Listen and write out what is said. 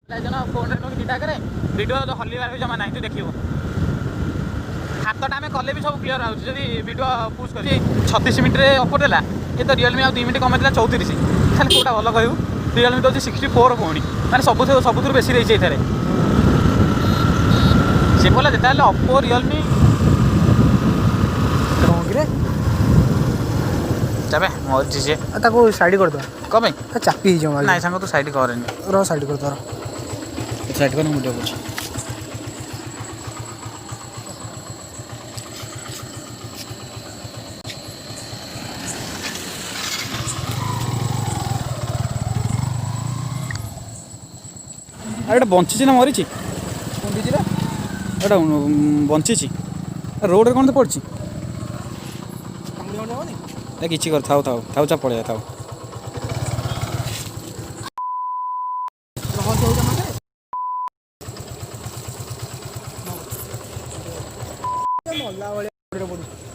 phone दुटा करे video हल्लार भी जमा ना तू देखिए हाथटा आम कले भी सब क्लीयर आउट भिडियो पुश कर 36 मिनट्रे अफर देला ये तो रियलमी आ 2 मिनट कम 34 खाली कौटा भल कहू रियलमी तो 64 पुणी मैंने सबुठ बेसी रही ये सी बोला जिते ओप्पो रियलमी चाबे मरी सी साइड कर दो कम चापी ना सांग तू साइड करें रो साइड कर दो साइड कर मुझे पूछ अरे बंची ना मरी बंची रोड कौन तो पड़ी किसी कर थाऊ थाऊ थाऊ चा पड़े थाऊ मल्ला